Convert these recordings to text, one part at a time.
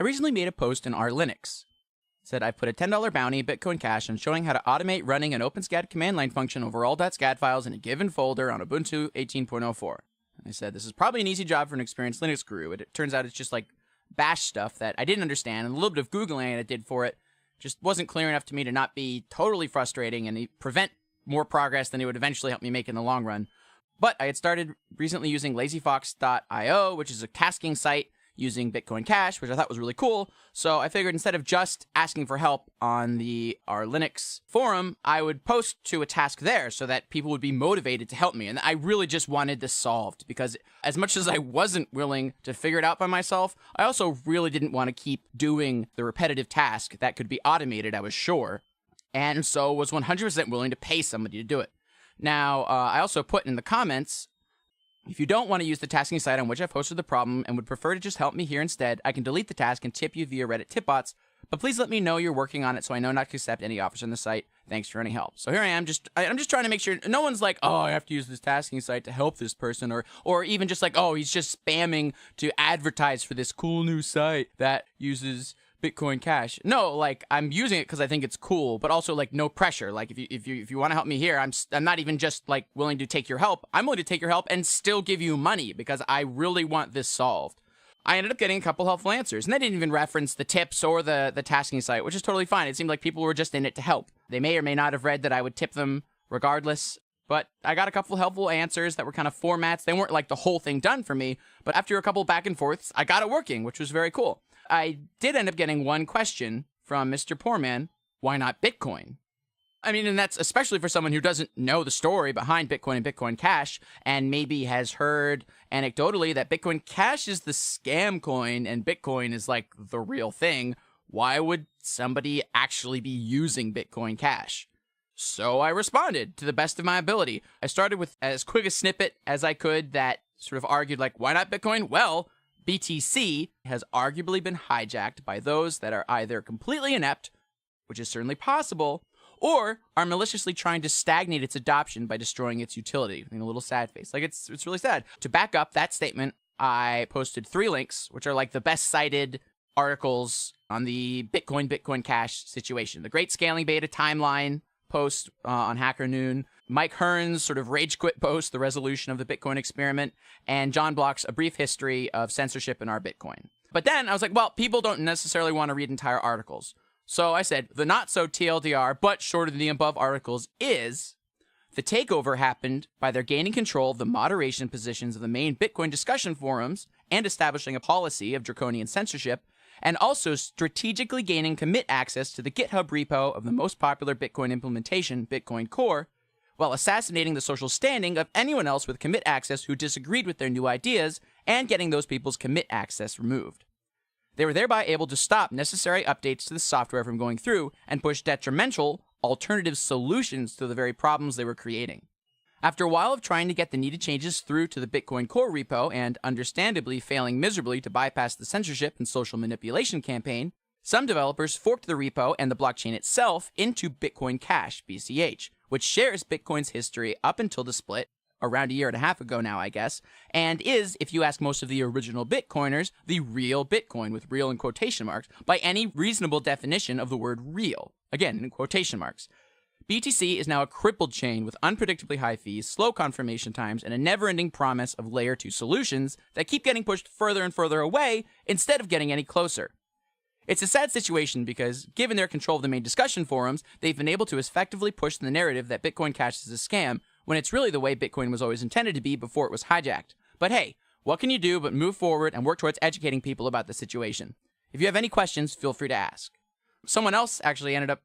I recently made a post in our Linux. It said I've put a $10 bounty Bitcoin Cash on showing how to automate running an OpenSCAD command line function over all .scad files in a given folder on Ubuntu 18.04. And I said, this is probably an easy job for an experienced Linux guru. It turns out it's just like bash stuff that I didn't understand, and a little bit of Googling it did for it just wasn't clear enough to me to not be totally frustrating and prevent more progress than it would eventually help me make in the long run. But I had started recently using lazyfox.io, which is a tasking site using Bitcoin Cash, which I thought was really cool. So I figured instead of just asking for help on our Linux forum, I would post to a task there so that people would be motivated to help me. And I really just wanted this solved because as much as I wasn't willing to figure it out by myself, I also really didn't want to keep doing the repetitive task that could be automated, I was sure. And so was 100% willing to pay somebody to do it. Now, I also put in the comments, if you don't want to use the tasking site on which I've hosted the problem and would prefer to just help me here instead, I can delete the task and tip you via Reddit tipbots, but please let me know you're working on it so I know not to accept any offers on the site. Thanks for any help. So here I am, I'm just trying to make sure no one's like, oh, I have to use this tasking site to help this person, or even just like, oh, he's just spamming to advertise for this cool new site that uses Bitcoin Cash. No, like I'm using it because I think it's cool, but also like no pressure. Like if you want to help me here, I'm not even just like willing to take your help. I'm willing to take your help and still give you money because I really want this solved. I ended up getting a couple helpful answers, and they didn't even reference the tips or the tasking site, which is totally fine. It seemed like people were just in it to help. They may or may not have read that I would tip them regardless, but I got a couple helpful answers that were kind of formats. They weren't like the whole thing done for me, but after a couple back and forths, I got it working, which was very cool. I did end up getting one question from Mr. Poorman, why not Bitcoin? I mean, and that's especially for someone who doesn't know the story behind Bitcoin and Bitcoin Cash, and maybe has heard anecdotally that Bitcoin Cash is the scam coin and Bitcoin is like the real thing. Why would somebody actually be using Bitcoin Cash? So I responded to the best of my ability. I started with as quick a snippet as I could that sort of argued like, why not Bitcoin? Well, BTC has arguably been hijacked by those that are either completely inept, which is certainly possible, or are maliciously trying to stagnate its adoption by destroying its utility. A little sad face. Like, it's really sad. To back up that statement, I posted 3 links, which are like the best cited articles on the Bitcoin Cash situation. The Great Scaling Beta Timeline post on Hacker Noon, Mike Hearn's sort of rage quit post, The Resolution of the Bitcoin Experiment, and John Block's A Brief History of Censorship in Our Bitcoin. But then I was like, well, people don't necessarily want to read entire articles. So I said, the not so TLDR, but shorter than the above articles is, the takeover happened by their gaining control of the moderation positions of the main Bitcoin discussion forums and establishing a policy of draconian censorship, and also strategically gaining commit access to the GitHub repo of the most popular Bitcoin implementation, Bitcoin Core, while assassinating the social standing of anyone else with commit access who disagreed with their new ideas and getting those people's commit access removed. They were thereby able to stop necessary updates to the software from going through and push detrimental alternative solutions to the very problems they were creating. After a while of trying to get the needed changes through to the Bitcoin Core repo and understandably failing miserably to bypass the censorship and social manipulation campaign, some developers forked the repo and the blockchain itself into Bitcoin Cash, BCH, which shares Bitcoin's history up until the split, around a year and a half ago now, I guess, and is, if you ask most of the original Bitcoiners, the real Bitcoin, with real in quotation marks, by any reasonable definition of the word real. Again, in quotation marks. BTC is now a crippled chain with unpredictably high fees, slow confirmation times, and a never-ending promise of Layer 2 solutions that keep getting pushed further and further away instead of getting any closer. It's a sad situation because, given their control of the main discussion forums, they've been able to effectively push the narrative that Bitcoin Cash is a scam, when it's really the way Bitcoin was always intended to be before it was hijacked. But hey, what can you do but move forward and work towards educating people about the situation? If you have any questions, feel free to ask. Someone else actually ended up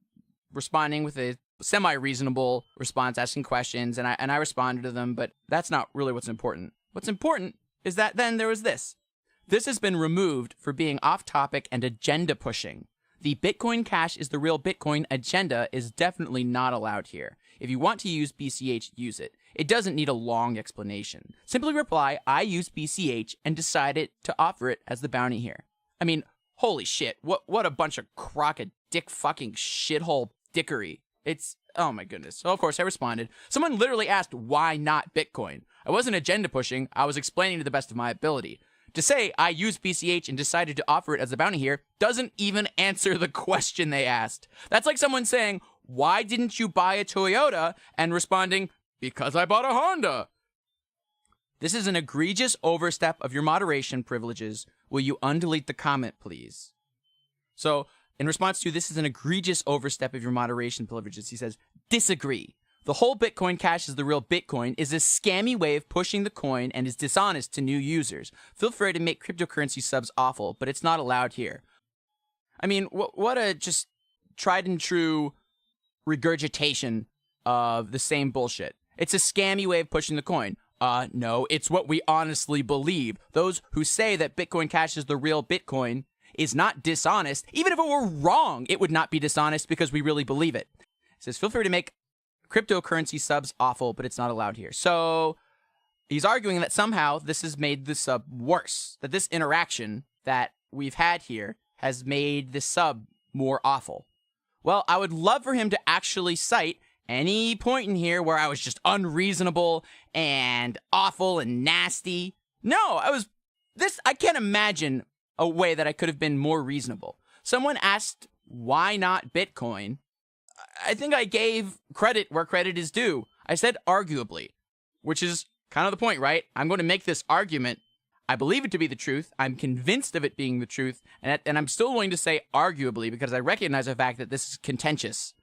responding with a semi-reasonable response, asking questions, and I responded to them, but that's not really what's important. What's important is that then there was this. This has been removed for being off-topic and agenda pushing. The Bitcoin Cash is the real Bitcoin agenda is definitely not allowed here. If you want to use BCH, use it. It doesn't need a long explanation. Simply reply, I use BCH, and decided to offer it as the bounty here. I mean, holy shit, what a bunch of dick fucking shithole dickery. It's, oh my goodness. So of course I responded. Someone literally asked, why not Bitcoin? I wasn't agenda pushing, I was explaining to the best of my ability. To say, I use BCH and decided to offer it as a bounty here, doesn't even answer the question they asked. That's like someone saying, why didn't you buy a Toyota? And responding, because I bought a Honda. This is an egregious overstep of your moderation privileges. Will you undelete the comment, please? So, in response to this is an egregious overstep of your moderation privileges, he says, disagree. The whole Bitcoin Cash is the real Bitcoin is a scammy way of pushing the coin and is dishonest to new users. Feel free to make cryptocurrency subs awful, but it's not allowed here. I mean, what a just tried and true regurgitation of the same bullshit. It's a scammy way of pushing the coin. No, it's what we honestly believe. Those who say that Bitcoin Cash is the real Bitcoin is not dishonest. Even if it were wrong, it would not be dishonest because we really believe it. It says, feel free to make cryptocurrency subs awful, but it's not allowed here. So he's arguing that somehow this has made the sub worse, that this interaction that we've had here has made the sub more awful. Well, I would love for him to actually cite any point in here where I was just unreasonable and awful and nasty. No, I can't imagine a way that I could have been more reasonable. Someone asked, why not Bitcoin? I think I gave credit where credit is due. I said arguably, which is kind of the point, right? I'm going to make this argument. I believe it to be the truth. I'm convinced of it being the truth. And I'm still willing to say arguably because I recognize the fact that this is contentious.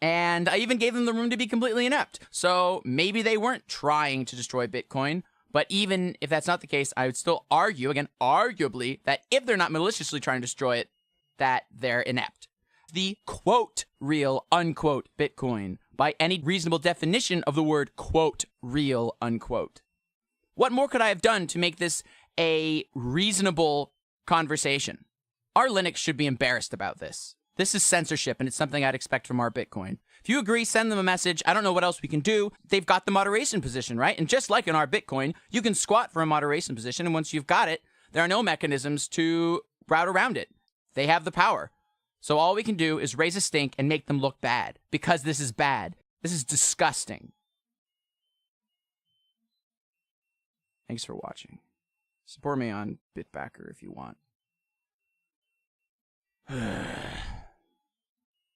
And I even gave them the room to be completely inept. So maybe they weren't trying to destroy Bitcoin. But even if that's not the case, I would still argue, again, arguably, that if they're not maliciously trying to destroy it, that they're inept. The quote real unquote Bitcoin by any reasonable definition of the word quote real unquote. What more could I have done to make this a reasonable conversation? Our Linux should be embarrassed about this. This is censorship, and it's something I'd expect from our Bitcoin. If you agree, send them a message. I don't know what else we can do. They've got the moderation position, right? And just like in our Bitcoin, you can squat for a moderation position, and once you've got it, there are no mechanisms to route around it. They have the power. So all we can do is raise a stink and make them look bad, because this is bad. This is disgusting. Thanks for watching. Support me on Bitbacker if you want.